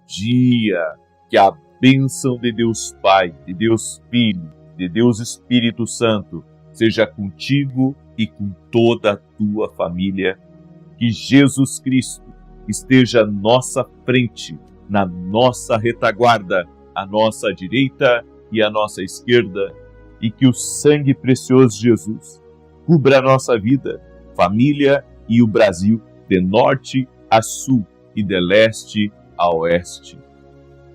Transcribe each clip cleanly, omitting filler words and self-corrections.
dia. Que a bênção de Deus Pai, de Deus Filho, de Deus Espírito Santo seja contigo e com toda a tua família. Que Jesus Cristo esteja à nossa frente, na nossa retaguarda, à nossa direita e à nossa esquerda, e que o sangue precioso de Jesus cubra a nossa vida, família e o Brasil, de norte a sul e de leste a oeste.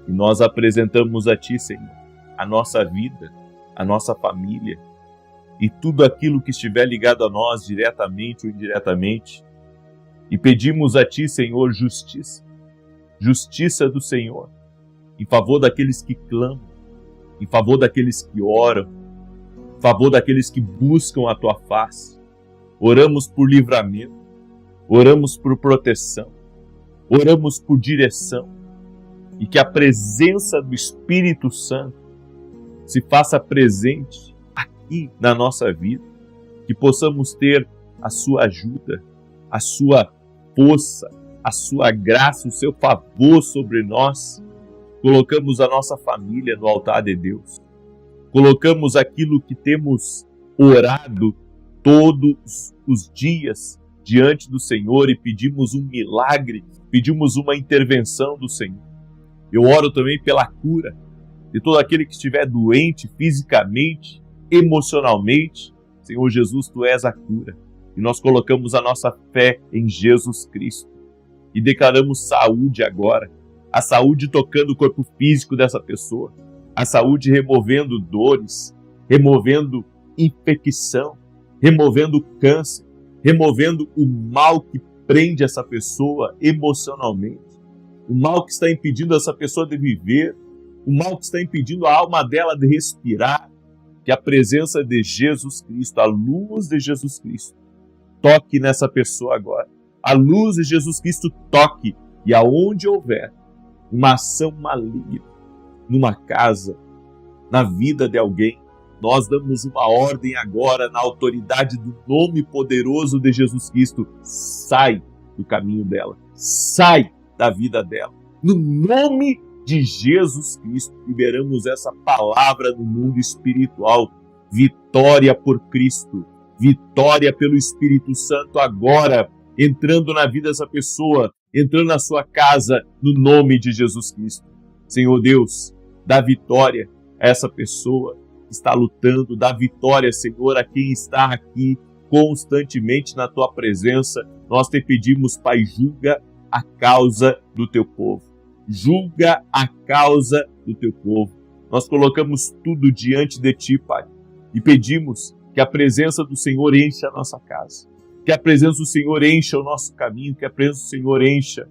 E nós apresentamos a Ti, Senhor, a nossa vida, a nossa família e tudo aquilo que estiver ligado a nós, diretamente ou indiretamente. E pedimos a Ti, Senhor, justiça. Justiça do Senhor, em favor daqueles que clamam, em favor daqueles que oram, em favor daqueles que buscam a Tua face. Oramos por livramento, oramos por proteção, oramos por direção, e que a presença do Espírito Santo se faça presente aqui na nossa vida, que possamos ter a sua ajuda, a sua força, a sua graça, o seu favor sobre nós. Colocamos a nossa família no altar de Deus, colocamos aquilo que temos orado todos os dias diante do Senhor e pedimos um milagre, pedimos uma intervenção do Senhor. Eu oro também pela cura de todo aquele que estiver doente fisicamente, emocionalmente. Senhor Jesus, Tu és a cura. E nós colocamos a nossa fé em Jesus Cristo. E declaramos saúde agora. A saúde tocando o corpo físico dessa pessoa. A saúde removendo dores, removendo infecção, removendo câncer, removendo o mal que prende essa pessoa emocionalmente. O mal que está impedindo essa pessoa de viver, o mal que está impedindo a alma dela de respirar, que a presença de Jesus Cristo, a luz de Jesus Cristo, toque nessa pessoa agora. A luz de Jesus Cristo toque, e aonde houver uma ação maligna, numa casa, na vida de alguém, nós damos uma ordem agora na autoridade do nome poderoso de Jesus Cristo. Sai do caminho dela, sai da vida dela. No nome de Jesus Cristo, liberamos essa palavra no mundo espiritual. Vitória por Cristo, vitória pelo Espírito Santo agora, entrando na vida dessa pessoa, entrando na sua casa, no nome de Jesus Cristo. Senhor Deus, dá vitória a essa pessoa que está lutando, dá vitória, Senhor, a quem está aqui constantemente na Tua presença. Nós te pedimos, Pai, julga a causa do Teu povo. Julga a causa do Teu povo. Nós colocamos tudo diante de Ti, Pai, e pedimos que a presença do Senhor encha a nossa casa, que a presença do Senhor encha o nosso caminho, que a presença do Senhor encha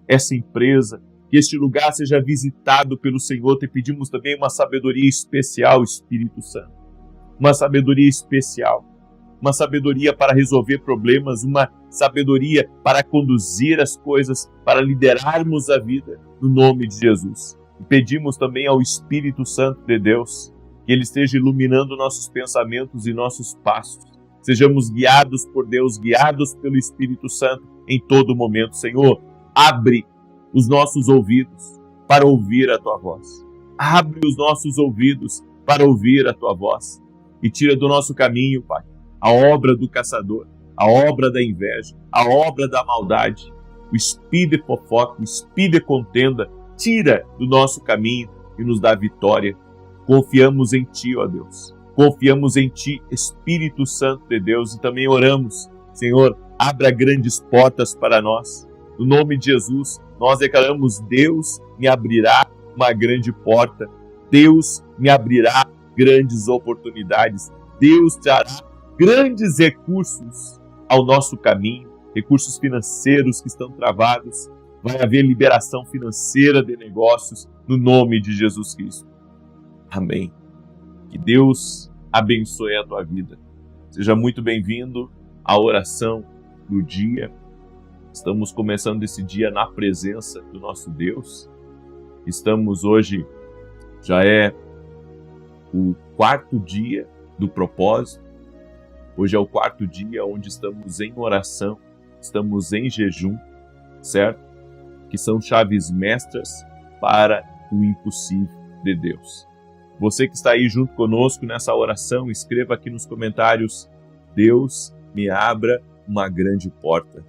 essa empresa, que este lugar seja visitado pelo Senhor. Te pedimos também uma sabedoria especial, Espírito Santo, uma sabedoria especial, uma sabedoria para resolver problemas, uma sabedoria para conduzir as coisas, para liderarmos a vida, no nome de Jesus. E pedimos também ao Espírito Santo de Deus que Ele esteja iluminando nossos pensamentos e nossos passos. Sejamos guiados por Deus, guiados pelo Espírito Santo em todo momento. Senhor, abre os nossos ouvidos para ouvir a Tua voz. Abre os nossos ouvidos para ouvir a Tua voz. E tira do nosso caminho, Pai, a obra do caçador, a obra da inveja, a obra da maldade, o espírito de fofoca, o espírito de contenda. Tira do nosso caminho e nos dá vitória. Confiamos em Ti, ó Deus. Confiamos em Ti, Espírito Santo de Deus, e também oramos, Senhor, abra grandes portas para nós. No nome de Jesus, nós declaramos: Deus me abrirá uma grande porta. Deus me abrirá grandes oportunidades. Deus trará grandes recursos ao nosso caminho, recursos financeiros que estão travados. Vai haver liberação financeira de negócios no nome de Jesus Cristo. Amém. Que Deus abençoe a tua vida. Seja muito bem-vindo à oração do dia. Estamos começando esse dia na presença do nosso Deus. Estamos hoje, já é o 4º dia do propósito. Hoje é o 4º dia onde estamos em oração, estamos em jejum, certo? Que são chaves mestras para o impossível de Deus. Você que está aí junto conosco nessa oração, escreva aqui nos comentários: Deus me abra uma grande porta.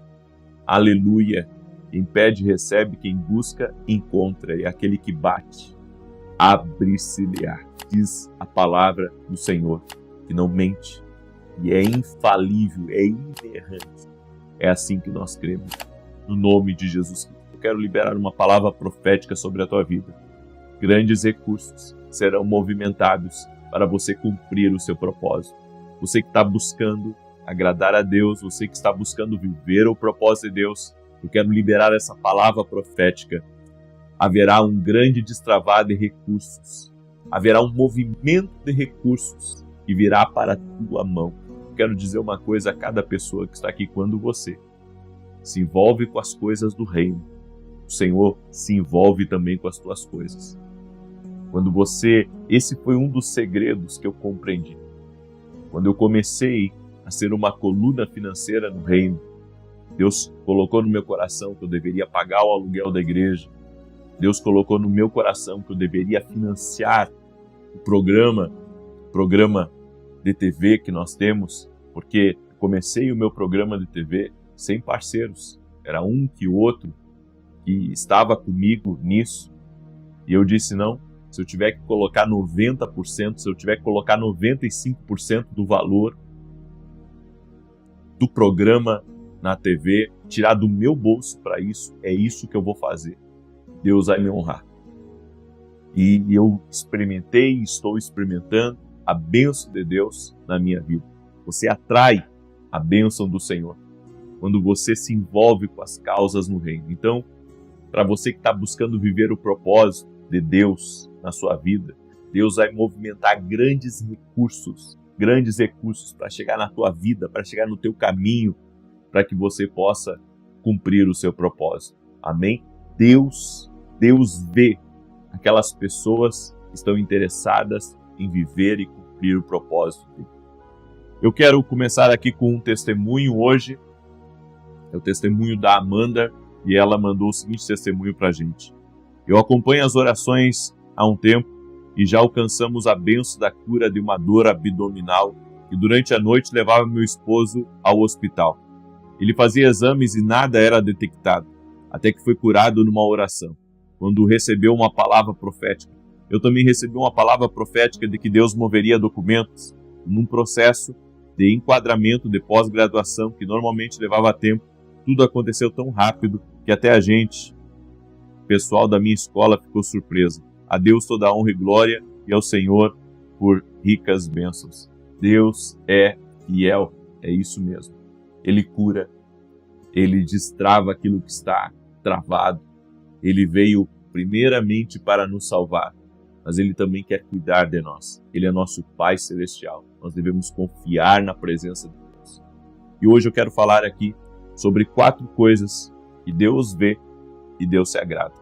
Aleluia! Quem pede, recebe, quem busca, encontra, e aquele que bate, abre-se-lhe-á. Diz a palavra do Senhor, que não mente, e é infalível, é inerrante. É assim que nós cremos, no nome de Jesus Cristo. Eu quero liberar uma palavra profética sobre a tua vida. Grandes recursos serão movimentados para você cumprir o seu propósito. Você que está buscando agradar a Deus, você que está buscando viver o propósito de Deus, eu quero liberar essa palavra profética. Haverá um grande destravar de recursos. Haverá um movimento de recursos que virá para a tua mão. Eu quero dizer uma coisa a cada pessoa que está aqui: quando você se envolve com as coisas do reino, o Senhor se envolve também com as tuas coisas. Quando você, esse foi um dos segredos que eu compreendi. Quando eu comecei a ser uma coluna financeira no reino, Deus colocou no meu coração que eu deveria pagar o aluguel da igreja. Deus colocou no meu coração que eu deveria financiar o programa de TV que nós temos, porque comecei o meu programa de TV sem parceiros. Era um que outro que estava comigo nisso. E eu disse: não, se eu tiver que colocar 90%, se eu tiver que colocar 95% do valor do programa na TV, tirar do meu bolso para isso, é isso que eu vou fazer. Deus vai me honrar. E eu experimentei e estou experimentando a bênção de Deus na minha vida. Você atrai a bênção do Senhor quando você se envolve com as causas no reino. Então, para você que está buscando viver o propósito de Deus na sua vida, Deus vai movimentar grandes recursos para chegar na tua vida, para chegar no teu caminho, para que você possa cumprir o seu propósito. Amém? Deus vê aquelas pessoas que estão interessadas em viver e cumprir o propósito dele. Eu quero começar aqui com um testemunho hoje. É o testemunho da Amanda, e ela mandou o seguinte testemunho para a gente: eu acompanho as orações há um tempo e já alcançamos a bênção da cura de uma dor abdominal e durante a noite levava meu esposo ao hospital. Ele fazia exames e nada era detectado, até que foi curado numa oração, quando recebeu uma palavra profética. Eu também recebi uma palavra profética de que Deus moveria documentos num processo de enquadramento de pós-graduação que normalmente levava tempo. Tudo aconteceu tão rápido que até a gente, pessoal da minha escola, ficou surpreso. A Deus toda a honra e glória, e ao Senhor por ricas bênçãos. Deus é fiel, é isso mesmo. Ele cura, Ele destrava aquilo que está travado. Ele veio primeiramente para nos salvar, mas Ele também quer cuidar de nós. Ele é nosso Pai Celestial. Nós devemos confiar na presença de Deus. E hoje eu quero falar aqui sobre 4 coisas que Deus vê e Deus se agrada.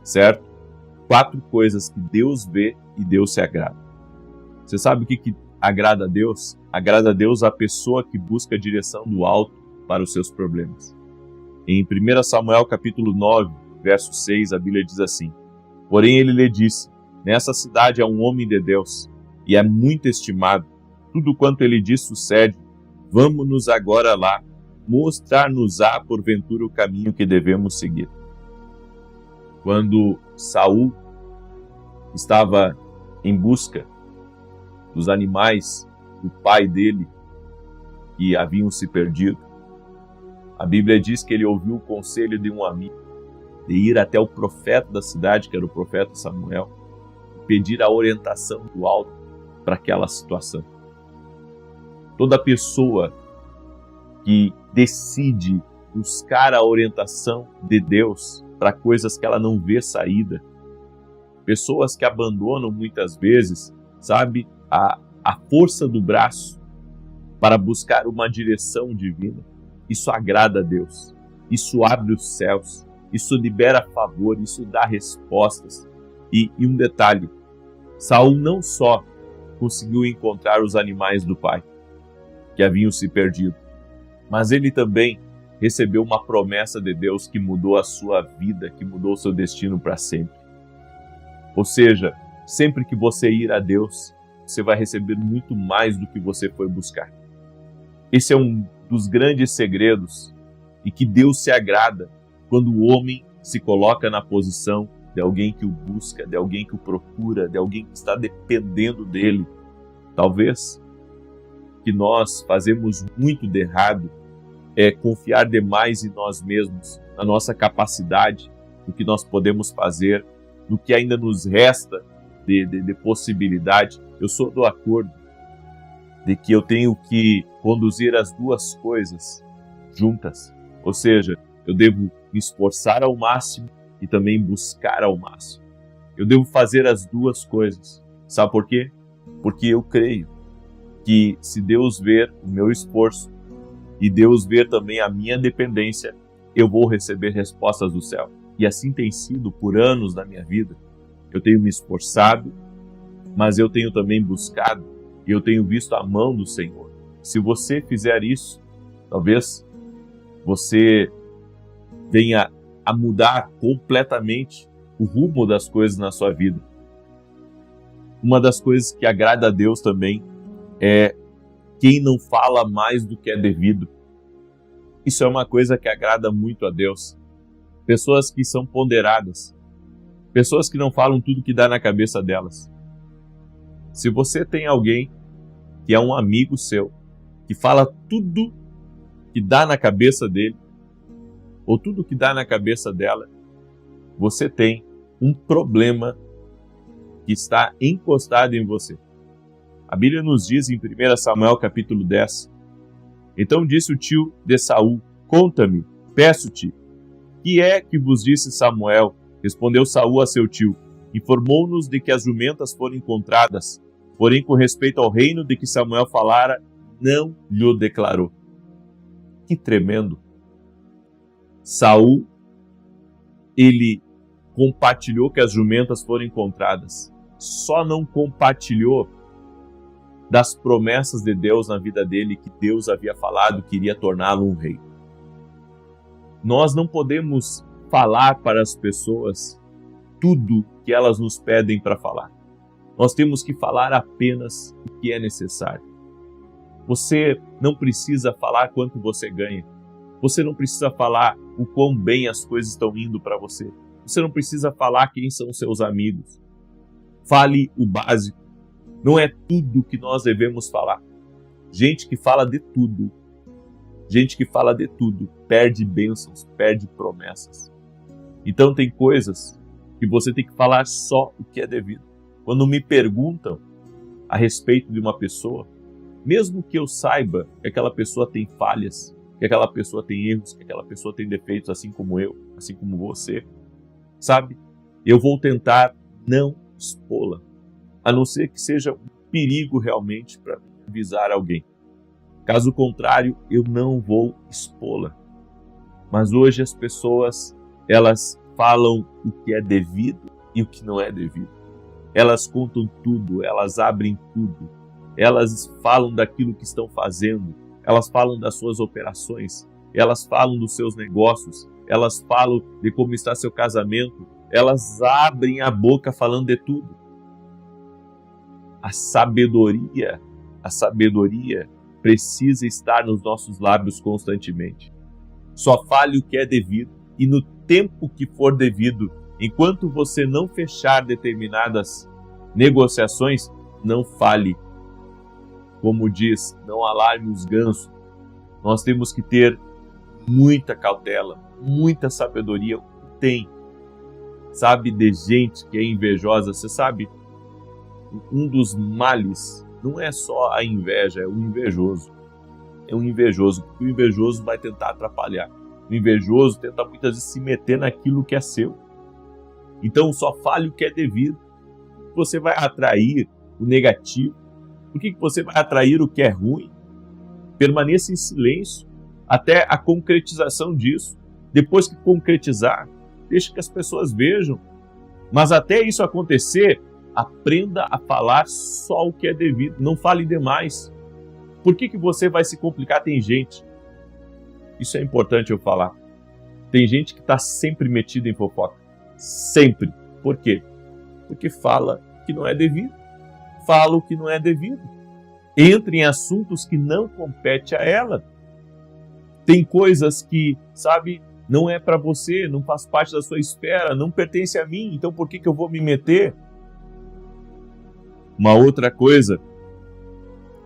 Certo? 4 coisas que Deus vê e Deus se agrada. Você sabe o que agrada a Deus? Agrada a Deus a pessoa que busca a direção do alto para os seus problemas. Em 1 Samuel capítulo 9, verso 6, a Bíblia diz assim: porém ele lhe disse: nessa cidade há um homem de Deus, e é muito estimado. Tudo quanto ele diz sucede. Vamos-nos agora lá, mostrar-nos-á porventura o caminho que devemos seguir. Quando Saul estava em busca dos animais do pai dele que haviam se perdido, a Bíblia diz que ele ouviu o conselho de um amigo de ir até o profeta da cidade, que era o profeta Samuel, e pedir a orientação do alto para aquela situação. Toda pessoa que decide buscar a orientação de Deus para coisas que ela não vê saída, pessoas que abandonam muitas vezes, sabe, a força do braço para buscar uma direção divina, isso agrada a Deus, isso abre os céus, isso libera favor, isso dá respostas. E um detalhe, Saul não só conseguiu encontrar os animais do pai que haviam se perdido, mas ele também recebeu uma promessa de Deus que mudou a sua vida, que mudou o seu destino para sempre. Ou seja, sempre que você ir a Deus, você vai receber muito mais do que você foi buscar. Esse é um dos grandes segredos e que Deus se agrada quando o homem se coloca na posição de alguém que o busca, de alguém que o procura, de alguém que está dependendo dele. Talvez que nós fazemos muito de errado é confiar demais em nós mesmos, na nossa capacidade, no que nós podemos fazer, no que ainda nos resta de possibilidade. Eu sou do acordo de que eu tenho que conduzir as duas coisas juntas. Ou seja, eu devo me esforçar ao máximo e também buscar ao máximo. Eu devo fazer as duas coisas. Sabe por quê? Porque eu creio que se Deus ver o meu esforço e Deus ver também a minha dependência, eu vou receber respostas do céu. E assim tem sido por anos na minha vida. Eu tenho me esforçado, mas eu tenho também buscado e eu tenho visto a mão do Senhor. Se você fizer isso, talvez você venha a mudar completamente o rumo das coisas na sua vida. Uma das coisas que agrada a Deus também é quem não fala mais do que é devido. Isso é uma coisa que agrada muito a Deus. Pessoas que são ponderadas. Pessoas que não falam tudo que dá na cabeça delas. Se você tem alguém que é um amigo seu, que fala tudo que dá na cabeça dele, ou tudo que dá na cabeça dela, você tem um problema que está encostado em você. A Bíblia nos diz em 1 Samuel capítulo 10, então disse o tio de Saul, conta-me, peço-te, que é que vos disse Samuel? Respondeu Saul a seu tio, informou-nos de que as jumentas foram encontradas, porém com respeito ao reino de que Samuel falara, não lhe declarou. Que tremendo! Saul, ele compartilhou que as jumentas foram encontradas, só não compartilhou das promessas de Deus na vida dele, que Deus havia falado que iria torná-lo um rei. Nós não podemos falar para as pessoas tudo que elas nos pedem para falar. Nós temos que falar apenas o que é necessário. Você não precisa falar quanto você ganha. Você não precisa falar o quão bem as coisas estão indo para você. Você não precisa falar quem são seus amigos. Fale o básico. Não é tudo que nós devemos falar. Gente que fala de tudo, perde bênçãos, perde promessas. Então tem coisas que você tem que falar só o que é devido. Quando me perguntam a respeito de uma pessoa, mesmo que eu saiba que aquela pessoa tem falhas, que aquela pessoa tem erros, que aquela pessoa tem defeitos, assim como eu, assim como você, sabe? Eu vou tentar não expô-la, a não ser que seja um perigo realmente para avisar alguém. Caso contrário, eu não vou expô-la. Mas hoje as pessoas, elas falam o que é devido e o que não é devido. Elas contam tudo, elas abrem tudo. Elas falam daquilo que estão fazendo, elas falam das suas operações, elas falam dos seus negócios, elas falam de como está seu casamento, elas abrem a boca falando de tudo. A sabedoria precisa estar nos nossos lábios constantemente. Só fale o que é devido e no tempo que for devido. Enquanto você não fechar determinadas negociações, não fale. Como diz, não alarme os gansos. Nós temos que ter muita cautela, muita sabedoria. Tem, sabe, de gente que é invejosa. Você sabe, um dos males não é só a inveja, é o invejoso. É um invejoso, porque o invejoso vai tentar atrapalhar. O invejoso tenta muitas vezes se meter naquilo que é seu. Então só fale o que é devido. Você vai atrair o negativo. Por que você vai atrair o que é ruim? Permaneça em silêncio até a concretização disso. Depois que concretizar, deixe que as pessoas vejam. Mas até isso acontecer, aprenda a falar só o que é devido. Não fale demais. Por que você vai se complicar? Tem gente Isso é importante eu falar. Tem gente que está sempre metida em fofoca. Sempre. Por quê? Porque fala que não é devido. Fala o que não é devido. Entra em assuntos que não compete a ela. Tem coisas que, sabe, não é para você, não faz parte da sua esfera, não pertence a mim, então por que eu vou me meter? Uma outra coisa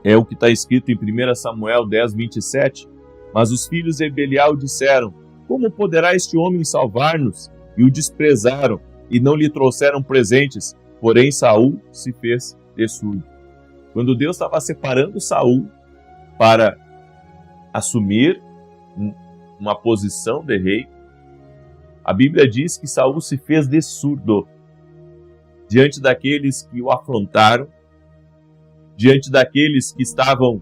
é o que está escrito em 1 Samuel 10, 27. Mas os filhos de Belial disseram: como poderá este homem salvar-nos? E o desprezaram, e não lhe trouxeram presentes. Porém Saul se fez de surdo. Quando Deus estava separando Saul para assumir uma posição de rei, a Bíblia diz que Saul se fez de surdo diante daqueles que o afrontaram, diante daqueles que estavam,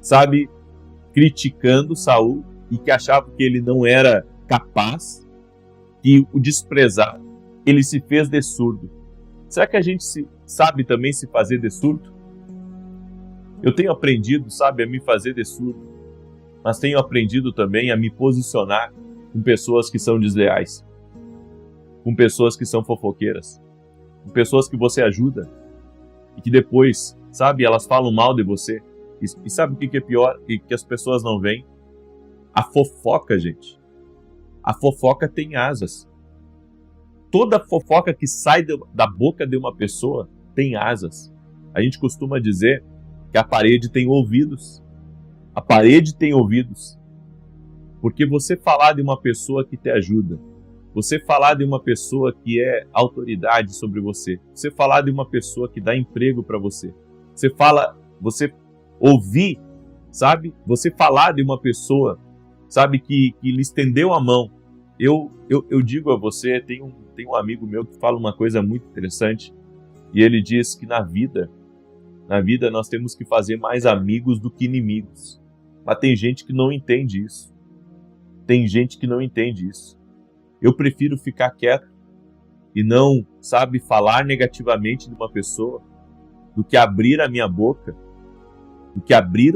sabe, criticando Saul e que achavam que ele não era capaz, que o desprezaram. Ele se fez de surdo. Será que a gente sabe também se fazer de surdo? Eu tenho aprendido, sabe, a me fazer de surdo, mas tenho aprendido também a me posicionar com pessoas que são desleais, com pessoas que são fofoqueiras, com pessoas que você ajuda e que depois, sabe, elas falam mal de você. E sabe o que é pior e que as pessoas não veem? A fofoca, gente. A fofoca tem asas. Toda fofoca que sai da boca de uma pessoa tem asas. A gente costuma dizer que a parede tem ouvidos. A parede tem ouvidos. Porque você falar de uma pessoa que te ajuda, você falar de uma pessoa que é autoridade sobre você, você falar de uma pessoa que dá emprego para você, você ouvir, sabe? Você falar de uma pessoa, sabe, que lhe estendeu a mão. Eu digo a você, tem um amigo meu que fala uma coisa muito interessante, e ele diz que na vida nós temos que fazer mais amigos do que inimigos. Mas tem gente que não entende isso. Tem gente que não entende isso. Eu prefiro ficar quieto e não, sabe, falar negativamente de uma pessoa do que abrir a minha boca, do que abrir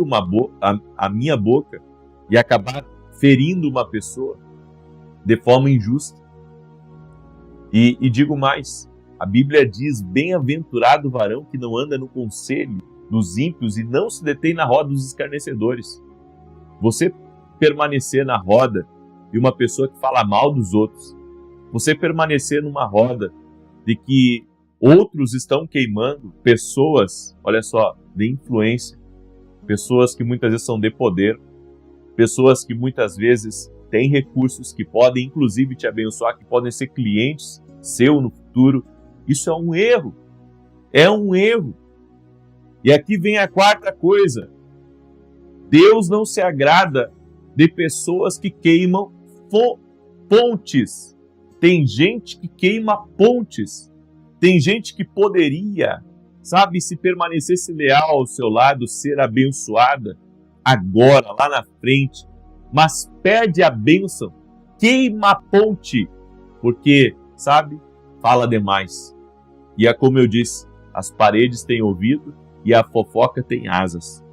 a minha boca e acabar ferindo uma pessoa de forma injusta. E digo mais, a Bíblia diz: bem-aventurado o varão que não anda no conselho dos ímpios e não se detém na roda dos escarnecedores. Você permanecer na roda de uma pessoa que fala mal dos outros, você permanecer numa roda de que outros estão queimando pessoas, olha só, de influência, pessoas que muitas vezes são de poder, pessoas que muitas vezes têm recursos que podem inclusive te abençoar, que podem ser clientes seu no futuro. Isso é um erro. É um erro. E aqui vem a quarta coisa. Deus não se agrada de pessoas que queimam pontes. Tem gente que queima pontes. Tem gente que poderia, sabe, se permanecesse leal ao seu lado, ser abençoada agora, lá na frente, mas perde a bênção, queima a ponte, porque, sabe, fala demais. E é como eu disse, as paredes têm ouvido e a fofoca tem asas.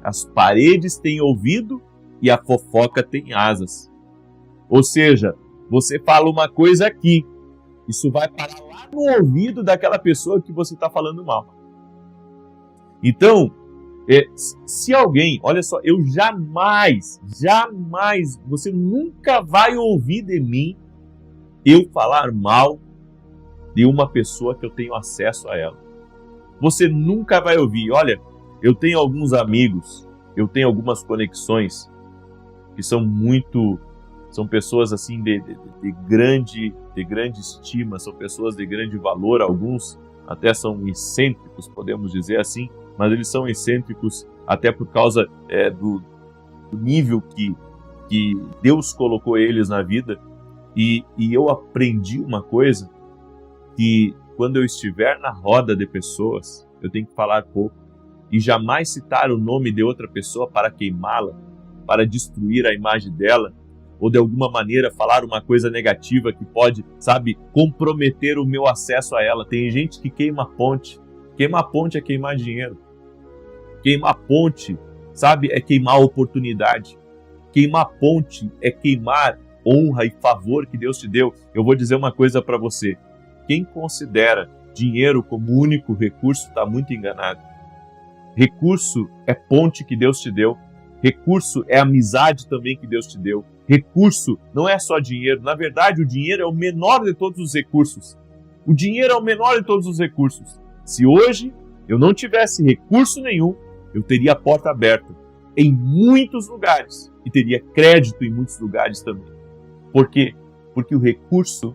As paredes têm ouvido e a fofoca tem asas. Ou seja, você fala uma coisa aqui, isso vai parar lá no ouvido daquela pessoa que você está falando mal. Então, se alguém, olha só, eu jamais, você nunca vai ouvir de mim eu falar mal de uma pessoa que eu tenho acesso a ela. Você nunca vai ouvir. Olha, eu tenho alguns amigos, eu tenho algumas conexões que são pessoas assim de grande estima, são pessoas de grande valor, alguns até são excêntricos, podemos dizer assim, mas eles são excêntricos até por causa do nível que Deus colocou eles na vida. E eu aprendi uma coisa, que quando eu estiver na roda de pessoas, eu tenho que falar pouco e jamais citar o nome de outra pessoa para queimá-la, para destruir a imagem dela, ou de alguma maneira falar uma coisa negativa que pode, sabe, comprometer o meu acesso a ela. Tem gente que queima a ponte. Queimar a ponte é queimar dinheiro. Queimar a ponte, sabe, é queimar a oportunidade. Queimar ponte é queimar honra e favor que Deus te deu. Eu vou dizer uma coisa para você. Quem considera dinheiro como único recurso está muito enganado. Recurso é ponte que Deus te deu. Recurso é amizade também que Deus te deu. Recurso não é só dinheiro. Na verdade, o dinheiro é o menor de todos os recursos. O dinheiro é o menor de todos os recursos. Se hoje eu não tivesse recurso nenhum, eu teria a porta aberta em muitos lugares e teria crédito em muitos lugares também. Por quê? Porque o recurso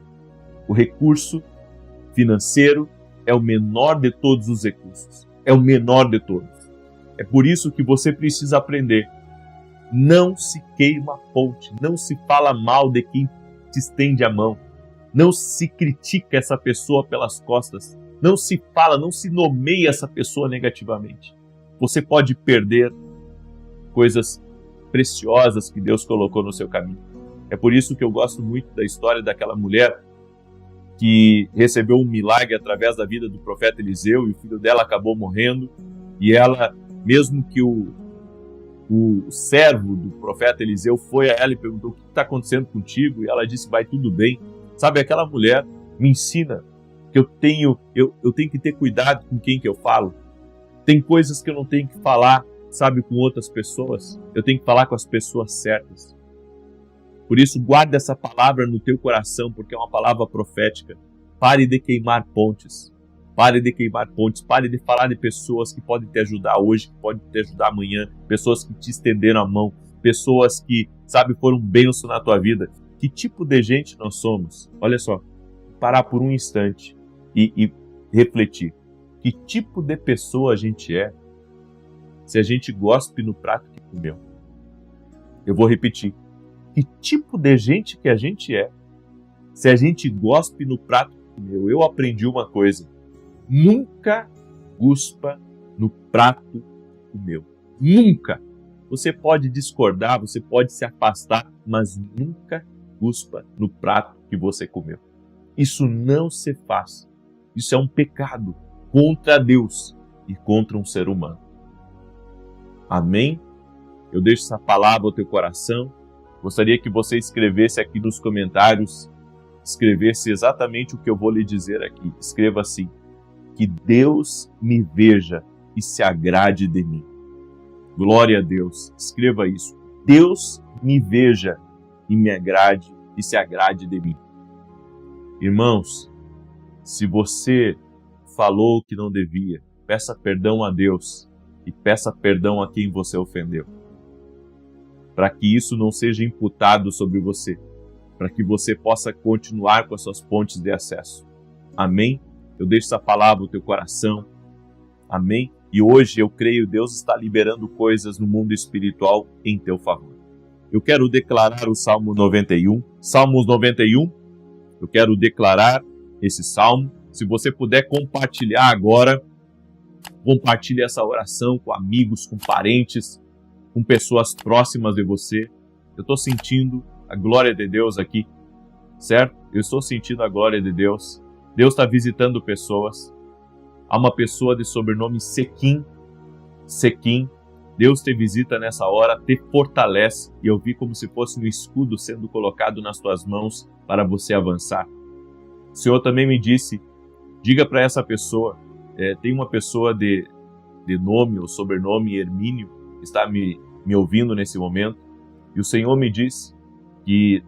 financeiro é o menor de todos os recursos. É o menor de todos. É por isso que você precisa aprender. Não se queima a ponte, não se fala mal de quem te estende a mão. Não se critica essa pessoa pelas costas. Não se fala, não se nomeia essa pessoa negativamente. Você pode perder coisas preciosas que Deus colocou no seu caminho. É por isso que eu gosto muito da história daquela mulher que recebeu um milagre através da vida do profeta Eliseu e o filho dela acabou morrendo. E ela, mesmo que o servo do profeta Eliseu foi a ela e perguntou: o que está acontecendo contigo? E ela disse: vai tudo bem. Sabe, aquela mulher me ensina que eu tenho que ter cuidado com quem que eu falo. Tem coisas que eu não tenho que falar, sabe, com outras pessoas. Eu tenho que falar com as pessoas certas. Por isso, guarda essa palavra no teu coração, porque é uma palavra profética. Pare de queimar pontes. Pare de queimar pontes. Pare de falar de pessoas que podem te ajudar hoje, que podem te ajudar amanhã. Pessoas que te estenderam a mão. Pessoas que, sabe, foram bênção na tua vida. Que tipo de gente nós somos? Olha só, parar por um instante e refletir. Que tipo de pessoa a gente é se a gente gospe no prato que comeu? Eu vou repetir. Que tipo de gente que a gente é se a gente gospe no prato que comeu? Eu aprendi uma coisa. Nunca guspa no prato que comeu. Nunca. Você pode discordar, você pode se afastar, mas nunca guspa no prato que você comeu. Isso não se faz. Isso é um pecado contra Deus e contra um ser humano. Amém? Eu deixo essa palavra ao teu coração. Gostaria que você escrevesse aqui nos comentários, escrevesse exatamente o que eu vou lhe dizer aqui. Escreva assim: que Deus me veja e se agrade de mim. Glória a Deus. Escreva isso. Deus me veja e me agrade e se agrade de mim. Irmãos, se você falou o que não devia, peça perdão a Deus e peça perdão a quem você ofendeu. Para que isso não seja imputado sobre você, para que você possa continuar com as suas pontes de acesso. Amém? Eu deixo essa palavra no teu coração. Amém? E hoje eu creio Deus está liberando coisas no mundo espiritual em teu favor. Eu quero declarar o Salmo 91. Salmos 91. Eu quero declarar esse salmo. Se você puder compartilhar agora, compartilhe essa oração com amigos, com parentes, com pessoas próximas de você. Eu estou sentindo a glória de Deus aqui, certo? Eu estou sentindo a glória de Deus. Deus está visitando pessoas. Há uma pessoa de sobrenome Sequim. Sequim. Deus te visita nessa hora, te fortalece. E eu vi como se fosse um escudo sendo colocado nas tuas mãos para você avançar. O Senhor também me disse, diga para essa pessoa, tem uma pessoa de nome ou sobrenome Hermínio, que está me ouvindo nesse momento. E o Senhor me disse que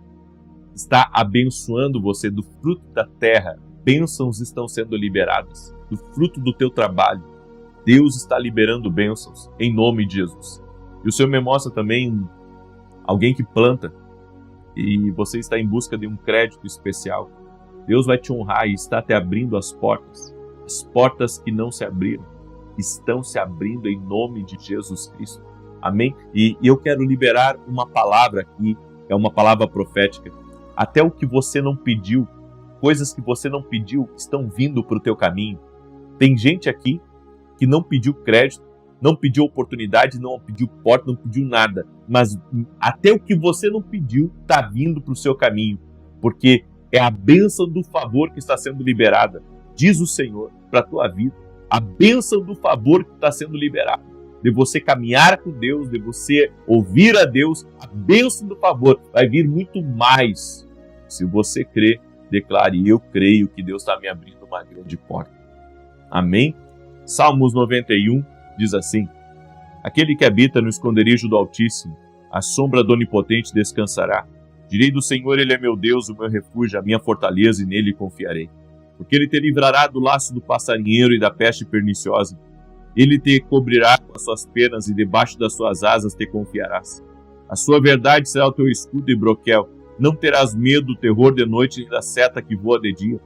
está abençoando você do fruto da terra. Bênçãos estão sendo liberadas. Do fruto do teu trabalho. Deus está liberando bênçãos em nome de Jesus. E o Senhor me mostra também alguém que planta e você está em busca de um crédito especial. Deus vai te honrar e está te abrindo as portas. As portas que não se abriram estão se abrindo em nome de Jesus Cristo. Amém? E eu quero liberar uma palavra aqui, é uma palavra profética. Até o que você não pediu, coisas que você não pediu, estão vindo para o teu caminho. Tem gente aqui que não pediu crédito, não pediu oportunidade, não pediu porta, não pediu nada. Mas até o que você não pediu está vindo para o seu caminho. Porque é a bênção do favor que está sendo liberada. Diz o Senhor para a tua vida. A bênção do favor que está sendo liberada. de você caminhar com Deus, de você ouvir a Deus, a bênção do favor vai vir muito mais. Se você crê, declare: eu creio que Deus está me abrindo uma grande porta. Amém? Salmos 91 diz assim: aquele que habita no esconderijo do Altíssimo, a sombra do Onipotente descansará. Direi do Senhor: ele é meu Deus, o meu refúgio, a minha fortaleza, e nele confiarei. Porque ele te livrará do laço do passarinheiro e da peste perniciosa. Ele te cobrirá com as suas penas e debaixo das suas asas te confiarás. A sua verdade será o teu escudo e broquel. Não terás medo do terror de noite, nem da seta que voa de dia,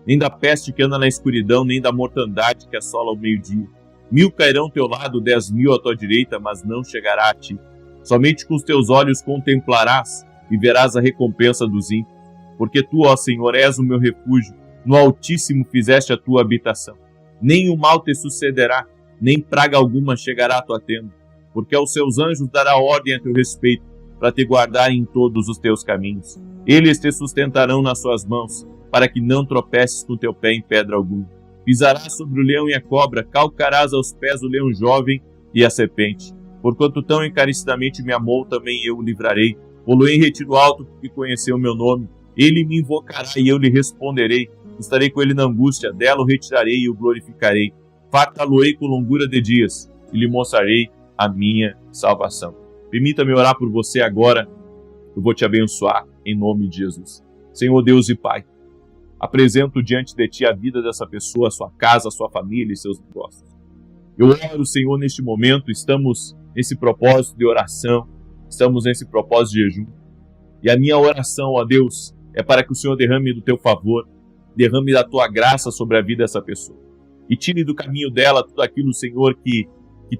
nem da peste que anda na escuridão, nem da mortandade que assola ao meio-dia. 1000 cairão ao teu lado, 10.000 à tua direita, mas não chegará a ti. Somente com os teus olhos contemplarás e verás a recompensa dos ímpios. Porque tu, ó Senhor, és o meu refúgio, no Altíssimo fizeste a tua habitação. Nem o mal te sucederá, nem praga alguma chegará à tua tenda, porque aos seus anjos dará ordem a teu respeito, para te guardarem em todos os teus caminhos. Eles te sustentarão nas suas mãos, para que não tropeces com teu pé em pedra alguma. Pisarás sobre o leão e a cobra, calcarás aos pés o leão jovem e a serpente. Porquanto tão encarecidamente me amou, também eu o livrarei. Pô-lo-ei em retiro alto, porque conheceu o meu nome. Ele me invocará e eu lhe responderei. Estarei com ele na angústia, dela o retirarei e o glorificarei. Fartá-lo-ei com longura de dias, e lhe mostrarei a minha salvação. Permita-me orar por você agora. Eu vou te abençoar em nome de Jesus. Senhor Deus e Pai, apresento diante de Ti a vida dessa pessoa, a sua casa, a sua família e seus negócios. Eu oro, Senhor, neste momento. Estamos nesse propósito de oração, estamos nesse propósito de jejum. E a minha oração, ó Deus, é para que o Senhor derrame do Teu favor, derrame da Tua graça sobre a vida dessa pessoa. E tire do caminho dela tudo aquilo, Senhor, que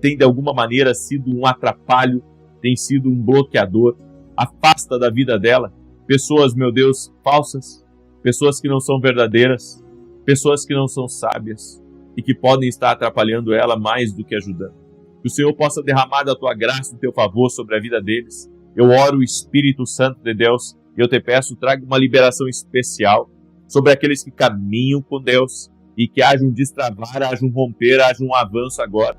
tem de alguma maneira sido um atrapalho, tem sido um bloqueador. Afasta da vida dela pessoas, meu Deus, falsas, pessoas que não são verdadeiras, pessoas que não são sábias e que podem estar atrapalhando ela mais do que ajudando. Que o Senhor possa derramar da Tua graça, do Teu favor sobre a vida deles. Eu oro, o Espírito Santo de Deus, e eu te peço, traga uma liberação especial sobre aqueles que caminham com Deus e que haja um destravar, haja um romper, haja um avanço agora.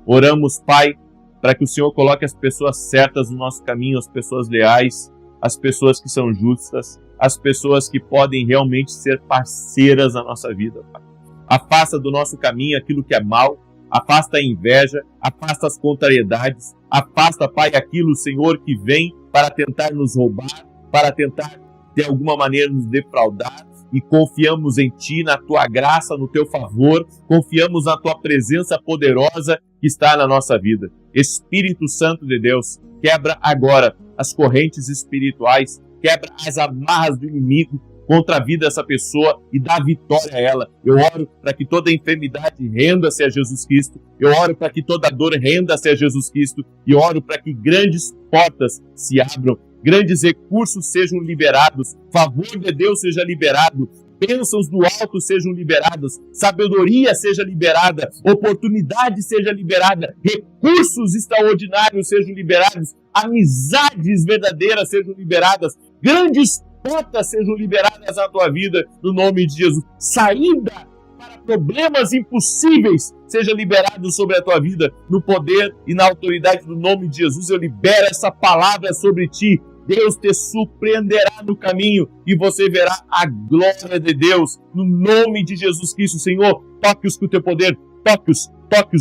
Oramos, Pai, para que o Senhor coloque as pessoas certas no nosso caminho, as pessoas leais, as pessoas que são justas, as pessoas que podem realmente ser parceiras na nossa vida, Pai. Afasta do nosso caminho aquilo que é mal, afasta a inveja, afasta as contrariedades, afasta, Pai, aquilo, Senhor, que vem para tentar nos roubar, para tentar, de alguma maneira, nos defraudar. E confiamos em Ti, na Tua graça, no Teu favor, confiamos na Tua presença poderosa que está na nossa vida. Espírito Santo de Deus, quebra agora as correntes espirituais, quebra as amarras do inimigo contra a vida dessa pessoa e dá vitória a ela. Eu oro para que toda enfermidade renda-se a Jesus Cristo, eu oro para que toda dor renda-se a Jesus Cristo, e oro para que grandes portas se abram, grandes recursos sejam liberados, favor de Deus seja liberado, bênçãos do alto sejam liberadas, sabedoria seja liberada, oportunidade seja liberada, recursos extraordinários sejam liberados, amizades verdadeiras sejam liberadas, grandes portas sejam liberadas na tua vida, no nome de Jesus. Saída para problemas impossíveis seja liberado sobre a tua vida, no poder e na autoridade do nome de Jesus. Eu libero essa palavra sobre ti. Deus te surpreenderá no caminho e você verá a glória de Deus no nome de Jesus Cristo. Senhor, toque-os com o teu poder, toque-os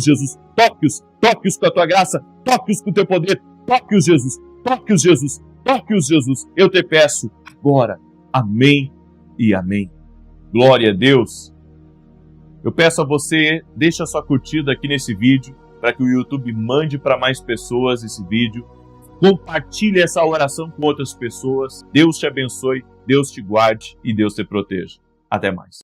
Jesus, toque-os com a tua graça, toque-os com o teu poder, toque-os Jesus, toque-os Jesus, toque-os Jesus. Eu te peço agora, amém e amém. Glória a Deus. Eu peço a você, deixa a sua curtida aqui nesse vídeo, para que o YouTube mande para mais pessoas esse vídeo. Compartilhe essa oração com outras pessoas. Deus te abençoe, Deus te guarde e Deus te proteja. Até mais.